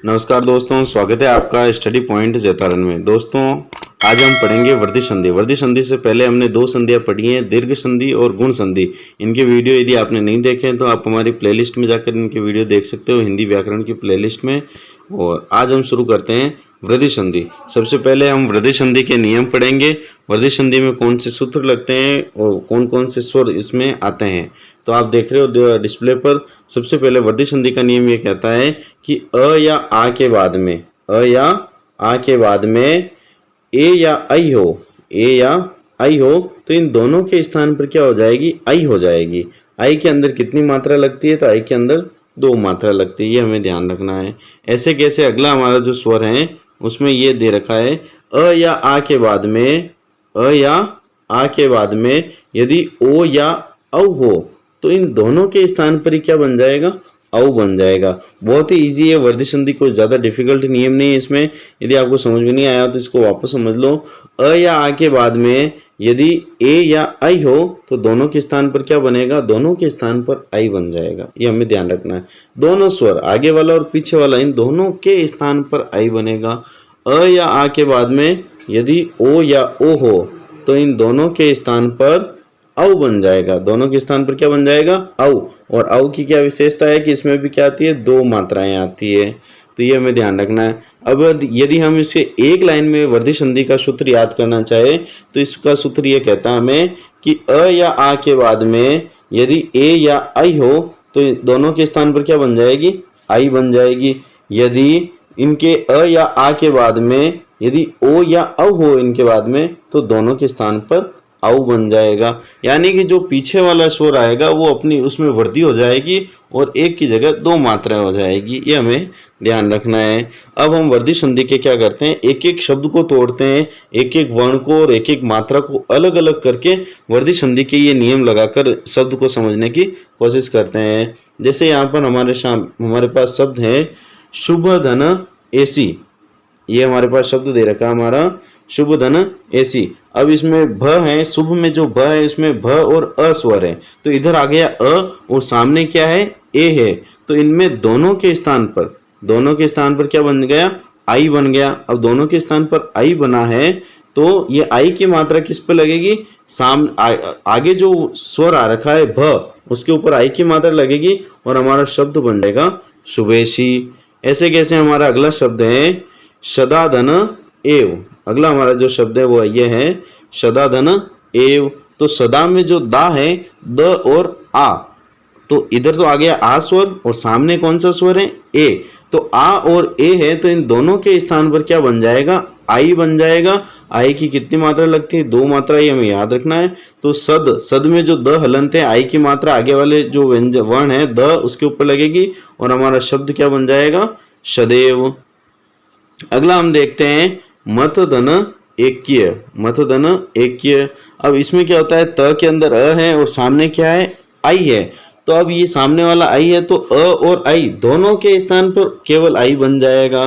नमस्कार दोस्तों, स्वागत है आपका स्टडी पॉइंट जैतारण में। दोस्तों आज हम पढ़ेंगे वर्धी संधि। वर्धी संधि से पहले हमने दो संधियां पढ़ी हैं, दीर्घ संधि और गुण संधि। इनके वीडियो यदि आपने नहीं देखे हैं तो आप हमारी प्लेलिस्ट में जाकर इनके वीडियो देख सकते हो, हिंदी व्याकरण की प्लेलिस्ट में। और आज हम शुरू करते हैं वृद्धि संधि। सबसे पहले हम वृद्धि संधि के नियम पढ़ेंगे। वृद्धि संधि में कौन से सूत्र लगते हैं और कौन कौन से स्वर इसमें आते हैं। तो आप देख रहे हो डिस्प्ले पर। सबसे पहले वृद्धि संधि का नियम ये कहता है कि अ या आ के बाद में, अ या आ के बाद में ए या आई हो, ए या आई हो, तो इन दोनों के स्थान पर क्या हो जाएगी, आई हो जाएगी। आई के अंदर कितनी मात्रा लगती है, तो आई के अंदर दो मात्रा लगती है, ये हमें ध्यान रखना है। ऐसे कैसे अगला हमारा जो स्वर है उसमें ये दे रखा है अ या आ के बाद में, अ या आ के बाद में यदि ओ या औ हो तो इन दोनों के स्थान पर ही क्या बन जाएगा, औ बन जाएगा। बहुत ही इजी है वर्धी संधि, कोई ज़्यादा डिफिकल्ट नियम नहीं है इसमें। यदि आपको समझ में नहीं आया तो इसको वापस समझ लो। अ या आ के बाद में यदि ए या आई हो तो दोनों के स्थान पर क्या बनेगा, दोनों के स्थान पर आई बन जाएगा। ये हमें ध्यान रखना है। दोनों स्वर आगे वाला और पीछे वाला इन दोनों के स्थान पर आई बनेगा। अ या आ के बाद में यदि ओ या ओ हो तो इन दोनों के स्थान पर औ बन जाएगा। दोनों के स्थान पर क्या बन जाएगा, औ। और औ की क्या विशेषता है कि इसमें भी क्या आती है, दो मात्राएं आती है। तो ये हमें ध्यान रखना है। अब यदि हम इसे एक लाइन में वर्धी संधि का सूत्र याद करना चाहे तो इसका सूत्र ये कहता है हमें कि अ या आ के बाद में यदि ए या आई हो तो दोनों के स्थान पर क्या बन जाएगी, आई बन जाएगी। यदि इनके अ या आ के बाद में यदि ओ या औ हो इनके बाद में तो दोनों के स्थान पर औ बन जाएगा। यानी कि जो पीछे वाला स्वर आएगा वो अपनी उसमें वृद्धि हो जाएगी और एक की जगह दो मात्राएं हो जाएगी। ये हमें ध्यान रखना है। अब हम वर्धी संधि के क्या करते हैं, एक एक शब्द को तोड़ते हैं, एक एक वर्ण को और एक एक मात्रा को अलग अलग करके वर्धी संधि के ये नियम लगाकर शब्द को समझने की कोशिश करते हैं। जैसे यहाँ पर हमारे पास शब्द है शुभ धन एसी। ये हमारे पास शब्द दे रखा है हमारा शुभ धन एसी। अब इसमें भ है, शुभ में जो भ है इसमें भ और अ स्वर है, तो इधर आ गया अ और सामने क्या है, ए है। तो इनमें दोनों के स्थान पर क्या बन गया, आई बन गया। अब दोनों के स्थान पर आई बना है तो ये आई की मात्रा किस पे लगेगी, आगे जो स्वर आ रखा है भ उसके ऊपर आई की मात्रा लगेगी और हमारा शब्द बन जाएगा शुभेशी। ऐसे कैसे हमारा अगला शब्द है शदाधन एव। अगला हमारा जो शब्द है वो ये है शदाधन एव। तो सदा में जो दा है द और आ, तो इधर तो आ गया आ स्वर और सामने कौन सा स्वर है, ए। तो आ और ए है तो इन दोनों के स्थान पर क्या बन जाएगा, आई बन जाएगा। आई की कितनी मात्रा लगती है, दो मात्रा, ये हमें याद रखना है। तो सद में जो द हलंत है आई की मात्रा आगे वाले जो व्यंजन वर्ण है द उसके ऊपर लगेगी और हमारा शब्द क्या बन जाएगा, सदैव। अगला हम देखते हैं मत धन ऐक्य। मत धन ऐक्य। अब इसमें क्या होता है, त के अंदर अ है और सामने क्या है, आई है। तो अब ये सामने वाला आई है तो अ और आई दोनों के स्थान पर केवल आई बन जाएगा।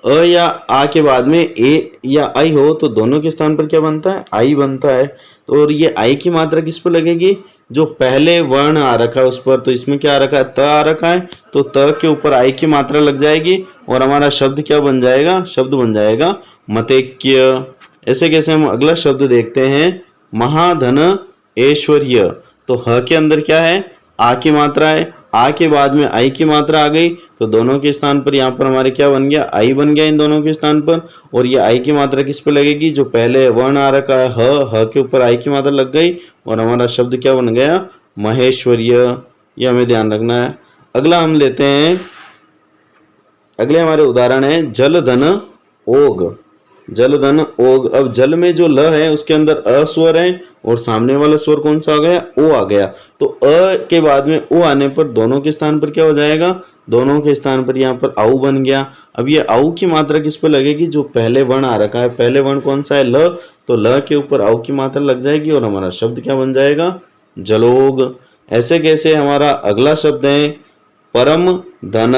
अ या आ के बाद में ए या आई हो तो दोनों के स्थान पर क्या बनता है, आई बनता है। तो और ये आई की मात्रा किस पर लगेगी, जो पहले वर्ण आ रखा है उस पर। तो इसमें क्या आ रखा है, त आ रखा है, तो त के ऊपर आई की मात्रा लग जाएगी और हमारा शब्द क्या बन जाएगा, शब्द बन जाएगा मतैक्य। ऐसे कैसे हम अगला शब्द देखते हैं महाधन ऐश्वर्य। तो ह के अंदर क्या है, आ की मात्रा है, आ के बाद में आई की मात्रा आ गई तो दोनों के स्थान पर यहाँ पर हमारे क्या बन गया, आई बन गया इन दोनों के स्थान पर। और ये आई की मात्रा किस पे लगेगी, जो पहले वर्ण आ रखा है ह के ऊपर आई की मात्रा लग गई और हमारा शब्द क्या बन गया, महेश्वर्य। ये हमें ध्यान रखना है। अगला हम लेते हैं, अगले हमारे उदाहरण है जल धन ओग। जल धन ओग। अब जल में जो ल है उसके अंदर अ स्वर है और सामने वाला स्वर कौन सा आ गया, ओ आ गया। तो अ के बाद में ओ आने पर दोनों के स्थान पर क्या हो जाएगा, दोनों के स्थान पर यहाँ पर औ बन गया। अब ये औ की मात्रा किस पर लगेगी, जो पहले वर्ण आ रखा है, पहले वर्ण कौन सा है, ल। तो ल के ऊपर औ की मात्रा लग जाएगी और हमारा शब्द क्या बन जाएगा, जलोग। ऐसे कैसे हमारा अगला शब्द है परम धन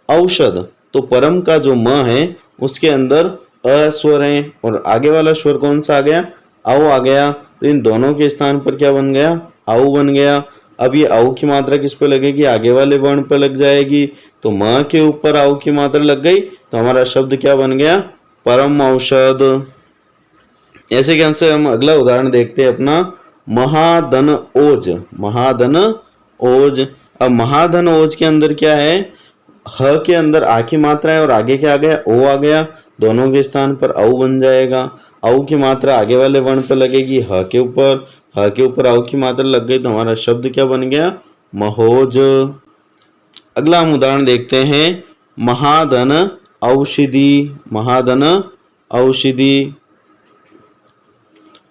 औषध। तो परम का जो म है उसके अंदर अ स्वर है और आगे वाला स्वर कौन सा आ गया, औ आ गया। तो इन दोनों के स्थान पर क्या बन गया, औ बन गया। अब ये औ की मात्रा किस पे लगेगी, आगे वाले वर्ण पे लग जाएगी। तो म के ऊपर औ की मात्रा लग गई तो हमारा शब्द क्या बन गया, परम औषध। ऐसे ज्ञान से हम अगला उदाहरण देखते हैं अपना, महाधन ओज। महाधन ओज। अब महाधन ओज के अंदर क्या है, ह के अंदर आ की मात्रा है और आगे क्या आ गया, ओ आ गया। दोनों के स्थान पर औ बन जाएगा। औ की मात्रा आगे वाले वर्ण पर लगेगी, ह के ऊपर। ह के ऊपर औ की मात्रा लग गई तो हमारा शब्द क्या बन गया, महोज। अगला हम उदाहरण देखते हैं, महाधन औषधि। महाधन औषधि।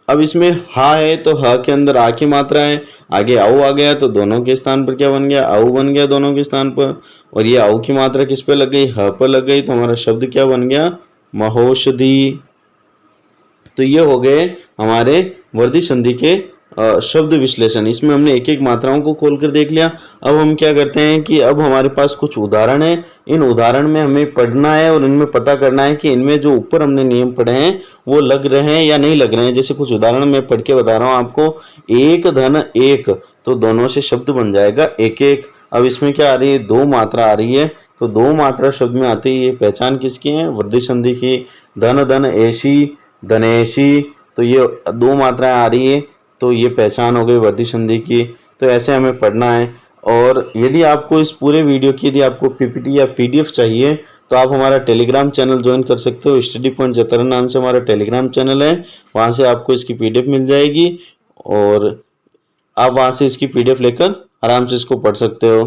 अब इसमें हा है तो ह के अंदर आ की मात्रा है, आगे औ आ गया तो दोनों के स्थान पर क्या बन गया, औ बन गया दोनों के स्थान पर। और ये औ की मात्रा किस पे लग गई, ह पर लग गई तो हमारा शब्द क्या बन गया, महोषधि। तो ये हो गए हमारे वर्धी संधि के शब्द विश्लेषण। इसमें हमने एक एक मात्राओं को खोलकर देख लिया। अब हम क्या करते हैं कि अब हमारे पास कुछ उदाहरण है, इन उदाहरण में हमें पढ़ना है और इनमें पता करना है कि इनमें जो ऊपर हमने नियम पढ़े हैं वो लग रहे हैं या नहीं लग रहे हैं। जैसे कुछ उदाहरण मैं पढ़ के बता रहा हूँ आपको, एक धन एक, तो दोनों से शब्द बन जाएगा एक एक। अब इसमें क्या आ रही है, दो मात्रा आ रही है, तो दो मात्रा शब्द में आती है, ये पहचान किसकी है, वृद्धि संधि की। धन धन ऐसी, धनेशी, तो ये दो मात्राएं आ रही है, तो ये पहचान हो गई वृद्धि संधि की। तो ऐसे हमें पढ़ना है। और यदि आपको इस पूरे वीडियो की यदि आपको पीपीटी या पीडीएफ चाहिए तो आप हमारा टेलीग्राम चैनल ज्वाइन कर सकते हो। स्टडी पॉइंट जतरन नाम से हमारा टेलीग्राम चैनल है, वहाँ से आपको इसकी पीडीएफ मिल जाएगी और आप वहाँ से इसकी पीडीएफ लेकर आराम से इसको पढ़ सकते हो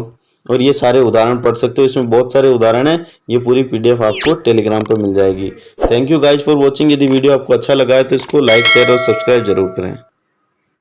और ये सारे उदाहरण पढ़ सकते हो। इसमें बहुत सारे उदाहरण हैं, ये पूरी पीडीएफ आपको टेलीग्राम पर मिल जाएगी। Thank you guys for watching. यदि वीडियो आपको अच्छा लगा है तो इसको लाइक शेयर और सब्सक्राइब जरूर करें।